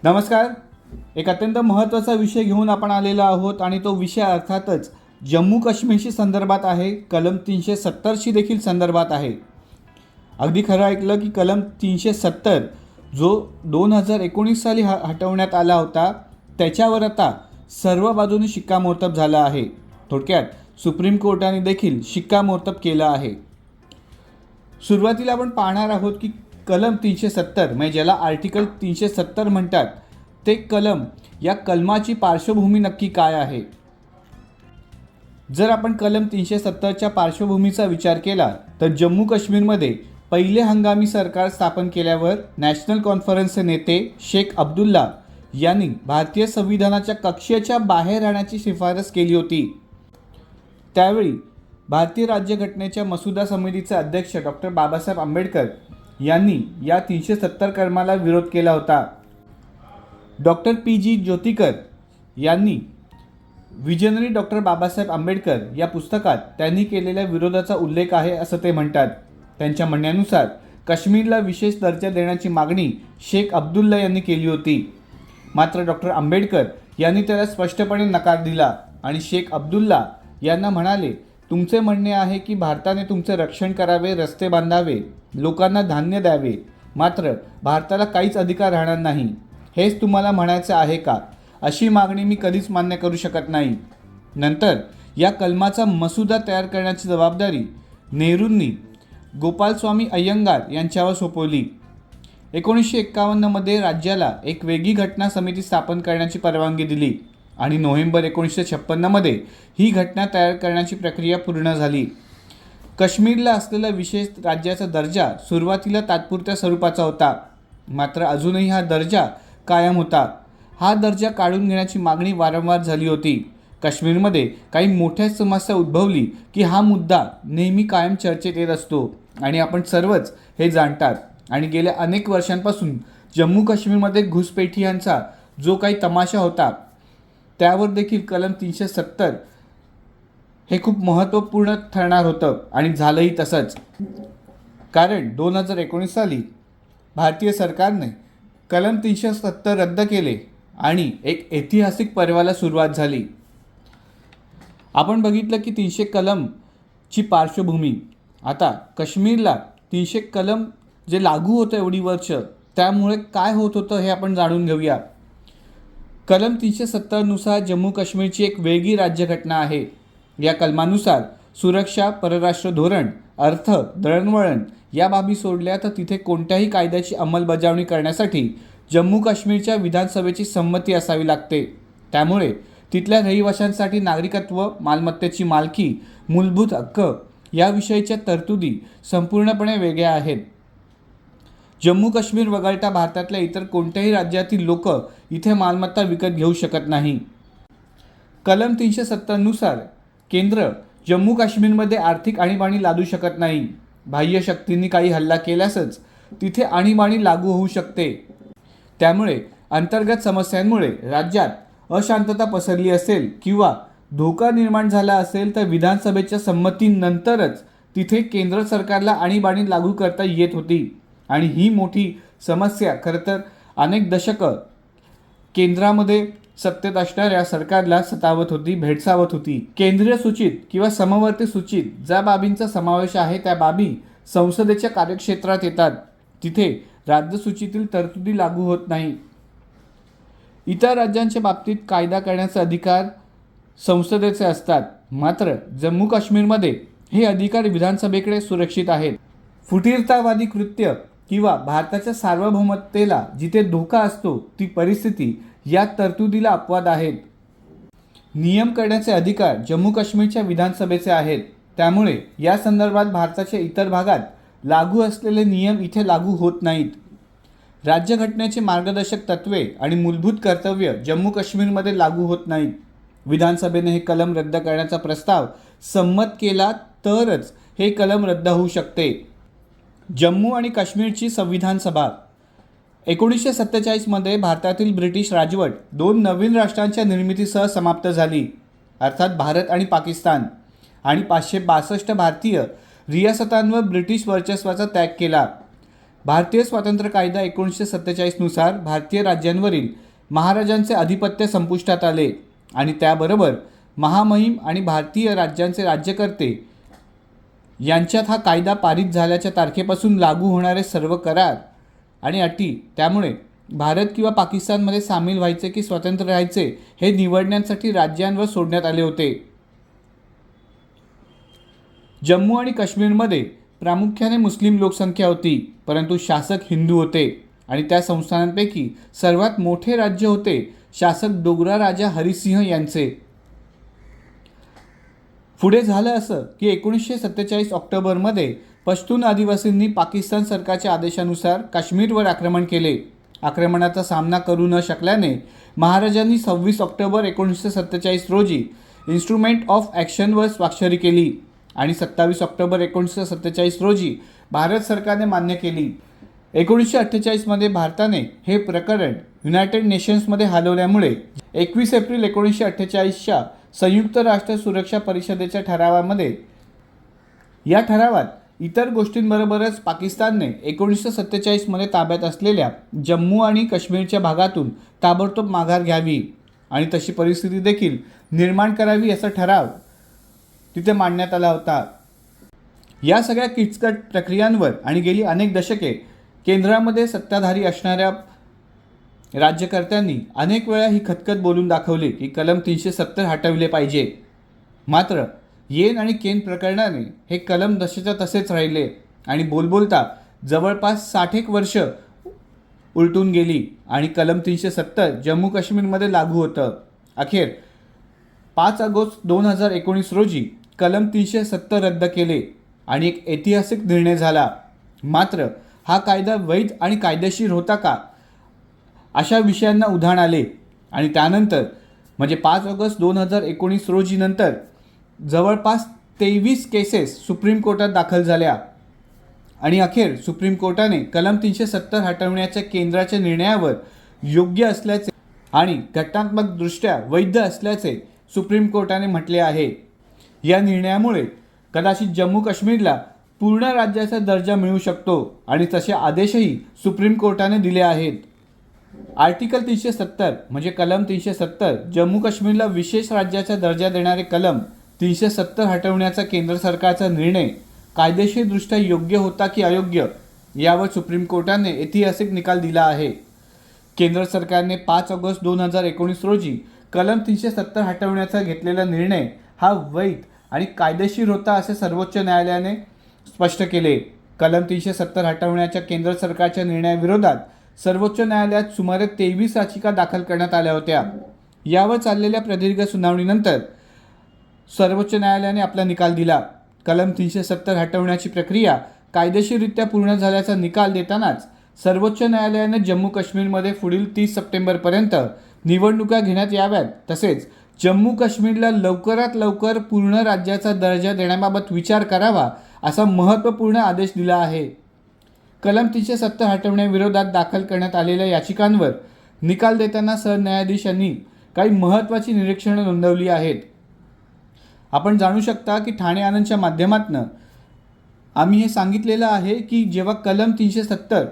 नमस्कार. एक अत्यंत महत्त्वाचा विषय घेऊन आपण आलेलो आहोत आणि तो विषय अर्थातच जम्मू काश्मीरशी संदर्भात आहे. कलम 370शी देखील संदर्भात आहे. अगदी खरं ऐकलं की कलम 370 जो 2019 साली हटवण्यात आला होता त्याच्यावर आता सर्व बाजूनी शिक्कामोर्तब झाला आहे. थोडक्यात सुप्रीम कोर्टाने देखील शिक्कामोर्तब केलं आहे. सुरुवातीला आपण पाहणार आहोत की कलम 370 म्हणजे ज्याला आर्टिकल 370 म्हणतात ते कलम, या कलमाची पार्श्वभूमी नक्की काय आहे. जर आपण कलम 370च्या पार्श्वभूमीचा विचार केला तर जम्मू काश्मीरमध्ये पहिले हंगामी सरकार स्थापन केल्यावर नॅशनल कॉन्फरन्सचे नेते शेख अब्दुल्ला यांनी भारतीय संविधानाच्या कक्षेच्या बाहेर राहण्याची शिफारस केली होती. त्यावेळी भारतीय राज्यघटनेच्या मसुदा समितीचे अध्यक्ष डॉक्टर बाबासाहेब आंबेडकर यांनी या 370 कलमाला विरोध केला होता. Doctor PG. ज्योतिकर यांनी विजनरी डॉक्टर बाबासाहेब आंबेडकर या पुस्तकात त्यांनी केलेल्या विरोधाचा उल्लेख आहे असं ते म्हणतात. त्यांच्या म्हणण्यानुसार काश्मीरला विशेष दर्जा देण्याची मागणी शेख अब्दुल्ला यांनी केली होती. मात्र डॉक्टर आंबेडकर यांनी त्याला स्पष्टपणे नकार दिला आणि शेख अब्दुल्ला यांना म्हणाले, तुमचे म्हणणे आहे की भारताने तुमचे रक्षण करावे, रस्ते बांधावे, लोकांना धान्य द्यावे, मात्र भारताला काहीच अधिकार राहणार नाही, हेच तुम्हाला म्हणायचे आहे का? अशी मागणी मी कधीच मान्य करू शकत नाही. नंतर या कलमाचा मसुदा तयार करण्याची जबाबदारी नेहरूंनी गोपालस्वामी अय्यंगार यांच्यावर सोपवली. 1951मध्ये राज्याला एक वेगळी घटना समिती स्थापन करण्याची परवानगी दिली आणि नोव्हेंबर 1956मध्ये ही घटना तयार करण्याची प्रक्रिया पूर्ण झाली. काश्मीरला असलेला विशेष राज्याचा दर्जा सुरुवातीला तात्पुरत्या स्वरूपाचा होता, मात्र अजूनही हा दर्जा कायम होता. हा दर्जा काढून घेण्याची मागणी वारंवार झाली होती. काश्मीरमध्ये काही मोठ्या समस्या उद्भवली की हा मुद्दा नेहमी कायम चर्चेत येत असतो आणि आपण सर्वच हे जाणतात. आणि गेल्या अनेक वर्षांपासून जम्मू काश्मीरमध्ये घुसपेठियांचा जो काही तमाशा होता त्यावर देखील कलम 370 हे खूप महत्त्वपूर्ण ठरणार होतं आणि झालंही तसंच. कारण 2019 साली भारतीय सरकारने कलम 370 रद्द केले आणि एक ऐतिहासिक पर्वाला सुरुवात झाली. आपण बघितलं की 300 कलमची पार्श्वभूमी. आता काश्मीरला 300 कलम जे लागू होतं एवढी वर्ष, त्यामुळे काय होत होतं हे आपण जाणून घेऊया. कलम 370 नुसार जम्मू काश्मीरची एक वेगळी राज्यघटना आहे. या कलमानुसार सुरक्षा, परराष्ट्र धोरण, अर्थ, दळणवळण या बाबी सोडल्या तर तिथे कोणत्याही कायद्याची अंमलबजावणी करण्यासाठी जम्मू काश्मीरच्या विधानसभेची संमती असावी लागते. त्यामुळे तिथल्या रहिवाशांसाठी नागरिकत्व, मालमत्तेची मालकी, मूलभूत हक्क याविषयीच्या तरतुदी संपूर्णपणे वेगळ्या आहेत. जम्मू काश्मीर वगळता भारतातल्या इतर कोणत्याही राज्यातील लोक इथे मालमत्ता विकत घेऊ शकत नाही. कलम 370 नुसार केंद्र जम्मू काश्मीरमध्ये आर्थिक आणीबाणी लादू शकत नाही. बाह्य शक्तींनी काही हल्ला केल्यासच तिथे आणीबाणी लागू होऊ शकते. त्यामुळे अंतर्गत समस्यांमुळे राज्यात अशांतता पसरली असेल किंवा धोका निर्माण झाला असेल तर विधानसभेच्या संमतीनंतरच तिथे केंद्र सरकारला आणीबाणी लागू करता येत होती. आणि ही मोठी समस्या खरं तर अनेक दशकं केंद्रामध्ये सत्तेत असणाऱ्या सरकारला सतावत होती, भेडसावत होती. केंद्रीय सूचित किंवा समवर्ती सूचित ज्या बाबींचा समावेश आहे त्या बाबी संसदेच्या कार्यक्षेत्रात येतात. तिथे राज्यसूचीतील तरतुदी लागू होत नाही. इतर राज्यांच्या बाबतीत कायदा करण्याचे अधिकार संसदेचे असतात, मात्र जम्मू काश्मीरमध्ये हे अधिकार विधानसभेकडे सुरक्षित आहेत. फुटीरतावादी कृत्य किंवा भारताच्या सार्वभौमतेला जिथे धोका असतो ती परिस्थिती या तरतुदीला अपवाद आहेत. नियम करण्याचे अधिकार जम्मू काश्मीरच्या विधानसभेचे आहेत. त्यामुळे या संदर्भात भारताच्या इतर भागात लागू असलेले नियम इथे लागू होत नाहीत. राज्यघटनेचे मार्गदर्शक तत्त्वे आणि मूलभूत कर्तव्य जम्मू काश्मीरमध्ये लागू होत नाहीत. विधानसभेने हे कलम रद्द करण्याचा प्रस्ताव संमत केला तरच हे कलम रद्द होऊ शकते. जम्मू आणि काश्मीरची संविधान सभा. 1947मध्ये भारतातील ब्रिटिश राजवट 2 नवीन राष्ट्रांच्या निर्मितीसह समाप्त झाली, अर्थात भारत आणि पाकिस्तान. आणि 562 भारतीय रियासतांवर ब्रिटिश वर्चस्वाचा त्याग केला. भारतीय स्वातंत्र्य कायदा 1947 नुसार भारतीय राज्यांवरील महाराजांचे आधिपत्य संपुष्टात आले आणि त्याबरोबर महामहिम आणि भारतीय राज्यांचे राज्यकर्ते यांच्यात हा कायदा पारित झाल्याच्या तारखेपासून लागू होणारे सर्व करार आणि अटी, त्यामुळे भारत किंवा पाकिस्तानमध्ये सामील व्हायचे की स्वतंत्र राहायचे हे निवडण्यासाठी राज्यांवर सोडण्यात आले होते. जम्मू आणि काश्मीरमध्ये प्रामुख्याने मुस्लिम लोकसंख्या होती, परंतु शासक हिंदू होते आणि त्या संस्थानांपैकी सर्वात मोठे राज्य होते शासक डोगरा राजा हरिसिंह यांचे. पुढे झालं असं की 1947 ऑक्टोबरमध्ये पश्तून आदिवासींनी पाकिस्तान सरकारच्या आदेशानुसार काश्मीरवर आक्रमण केले. आक्रमणाचा सामना करू न शकल्याने महाराजांनी 26 ऑक्टोबर 1947 रोजी इन्स्ट्रुमेंट ऑफ ॲक्शनवर स्वाक्षरी केली आणि 27 ऑक्टोबर 1947 रोजी भारत सरकारने मान्य केली. 1948मध्ये भारताने हे प्रकरण युनायटेड नेशन्समध्ये हलवल्यामुळे 21 एप्रिल 1948च्या संयुक्त राष्ट्र सुरक्षा परिषदेच्या ठरावामध्ये या ठरावात इतर गोष्टींबरोबरच पाकिस्तानने 1947मध्ये ताब्यात असलेल्या जम्मू आणि काश्मीरच्या भागातून ताबडतोब माघार घ्यावी आणि तशी परिस्थिती देखील निर्माण करावी असा ठराव तिथे मांडण्यात आला होता. या सगळ्या किचकट प्रक्रियांवर आणि गेली अनेक दशके केंद्रामध्ये सत्ताधारी असणाऱ्या राज्यकर्त्यांनी अनेक वेळा ही खतखत बोलून दाखवली की कलम 370 हटवले पाहिजे. मात्र येन आणि केन प्रकरणाने हे कलम तसेच्या तसेच राहिले आणि बोलता जवळपास 60 वर्ष उलटून गेली आणि कलम 370 जम्मू काश्मीरमध्ये लागू होतं. अखेर 5 ऑगस्ट 2019 रोजी कलम 370 रद्द केले आणि एक ऐतिहासिक निर्णय झाला. मात्र हा कायदा वैध आणि कायदेशीर होता का, अशा विषयांना उधाण आले आणि त्यानंतर म्हणजे 5 ऑगस्ट 2019 रोजी नंतर जवळपास 23 केसेस सुप्रीम कोर्टात दाखल झाल्या आणि अखेर सुप्रीम कोर्टाने कलम 370 हटवण्याच्या केंद्राच्या निर्णयावर योग्य असल्याचे आणि घटनात्मकदृष्ट्या वैध असल्याचे सुप्रीम कोर्टाने म्हटले आहे. या निर्णयामुळे कदाचित जम्मू काश्मीरला पूर्ण राज्याचा दर्जा मिळू शकतो आणि तसे आदेशही सुप्रीम कोर्टाने दिले आहेत. आर्टिकल 370 म्हणजे कलम 370 जम्मू काश्मीरला विशेष राज्याचा दर्जा देणारे कलम 370 हटवण्याचा केंद्र सरकारचा निर्णय कायदेशीरदृष्ट्या योग्य होता की अयोग्य यावर सुप्रीम कोर्टाने ऐतिहासिक निकाल दिला आहे. केंद्र सरकारने 5 ऑगस्ट 2019 रोजी कलम 370 हटवण्याचा घेतलेला निर्णय हा वैध आणि कायदेशीर होता असे सर्वोच्च न्यायालयाने स्पष्ट केले. कलम 370 हटवण्याच्या केंद्र सरकारच्या निर्णयाविरोधात सर्वोच्च न्यायालयात सुमारे 23 याचिका दाखल करण्यात आल्या होत्या. यावर चाललेल्या प्रदीर्घ सुनावणीनंतर सर्वोच्च न्यायालयाने आपला निकाल दिला. कलम 370 हटवण्याची प्रक्रिया कायदेशीररित्या पूर्ण झाल्याचा निकाल देतानाच सर्वोच्च न्यायालयाने जम्मू काश्मीरमध्ये पुढील 30 सप्टेंबरपर्यंत निवडणुका घेण्यात याव्यात, तसेच जम्मू काश्मीरला लवकरात लवकर पूर्ण राज्याचा दर्जा देण्याबाबत विचार करावा असा महत्त्वपूर्ण आदेश दिला आहे. कलम 370 हटवण्याविरोधात दाखल करण्यात आलेल्या याचिकांवर निकाल देताना सरन्यायाधीशांनी काही महत्त्वाची निरीक्षणे नोंदवली आहेत. आपण जाणू शकता की ठाणे आनंदच्या माध्यमातून आम्ही हे सांगितलेलं आहे की जेव्हा कलम 370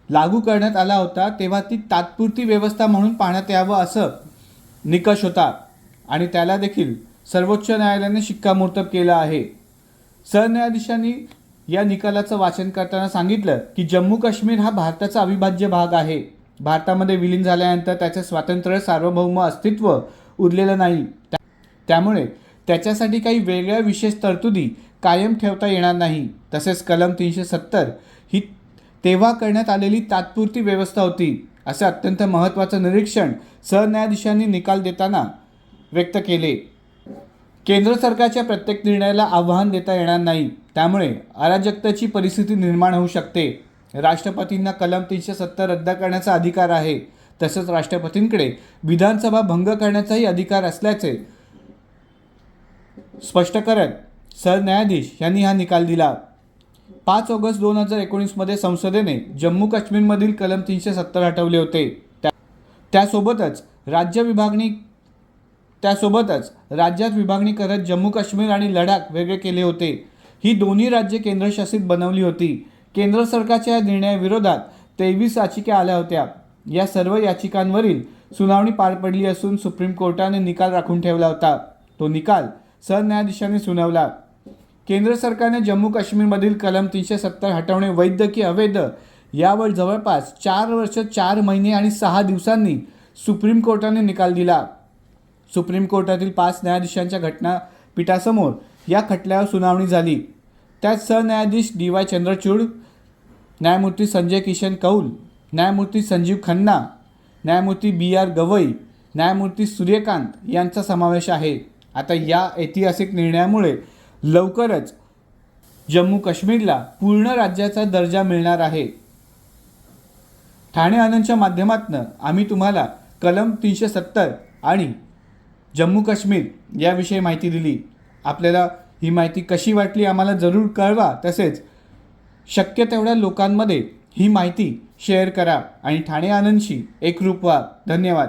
लागू करण्यात आला होता तेव्हा ती तात्पुरती व्यवस्था म्हणून पाहण्यात यावं असं निकष होता आणि त्याला देखील सर्वोच्च न्यायालयाने शिक्कामोर्तब केलं आहे. सरन्यायाधीशांनी या निकालाचं वाचन करताना सांगितलं की जम्मू काश्मीर हा भारताचा अविभाज्य भाग आहे. भारतामध्ये विलीन झाल्यानंतर त्याचे स्वातंत्र्य सार्वभौम अस्तित्व उरलेलं नाही. त्यामुळे त्याच्यासाठी काही वेगळ्या विशेष तरतुदी कायम ठेवता येणार नाही. तसेच कलम 370 ही तेव्हा करण्यात आलेली तात्पुरती व्यवस्था होती असे अत्यंत महत्त्वाचं निरीक्षण सरन्यायाधीशांनी निकाल देताना व्यक्त केले. केंद्र सरकारच्या प्रत्येक निर्णयाला आव्हान देता येणार नाही, त्यामुळे अराजकतेची परिस्थिती निर्माण होऊ शकते. राष्ट्रपतींना कलम 370 रद्द करण्याचा अधिकार आहे. तसंच राष्ट्रपतींकडे विधानसभा भंग करण्याचाही अधिकार असल्याचे स्पष्ट करत सरन्यायाधीश यांनी हा निकाल दिला. 5 ऑगस्ट 2019 मध्ये संसदेने जम्मू काश्मीरमधील कलम 370 हटवले होते. त्यासोबतच राज्यात विभागणी करत जम्मू काश्मीर आणि लडाख वेगळे केले होते. ही दोन्ही राज्ये केंद्रशासित बनवली होती. केंद्र सरकारच्या या निर्णयाविरोधात 23 याचिका आल्या होत्या. या सर्व याचिकांवरील सुनावणी पार पडली असून सुप्रीम कोर्टाने निकाल राखून ठेवला होता. तो निकाल सरन्यायाधीशांनी सुनावला. केंद्र सरकारने जम्मू काश्मीरमधील कलम 370 हटवणे वैध की अवैध यावर जवळपास 4 वर्ष 4 महिने आणि 6 दिवसांनी सुप्रीम कोर्टाने निकाल दिला. सुप्रीम कोर्टातील 5 न्यायाधीशांच्या घटनापीठासमोर या खटल्यावर सुनावणी झाली. त्यात सरन्यायाधीश DY चंद्रचूड, न्यायमूर्ती संजय किशन कौल, न्यायमूर्ती संजीव खन्ना, न्यायमूर्ती BR गवई, न्यायमूर्ती सूर्यकांत यांचा समावेश आहे. आता या ऐतिहासिक निर्णयामुळे लवकरच जम्मू काश्मीरला पूर्ण राज्याचा दर्जा मिळणार आहे. ठाणे आनंदच्या माध्यमातून आम्ही तुम्हाला कलम 370 आणि जम्मू काश्मीर याविषयी माहिती दिली. आपल्याला ही माहिती कशी वाटली आम्हाला जरूर कळवा. तसेच शक्य तेवढ्या लोकांमध्ये ही माहिती शेअर करा आणि ठाणे आनंदशी एकरूप व्हा. धन्यवाद.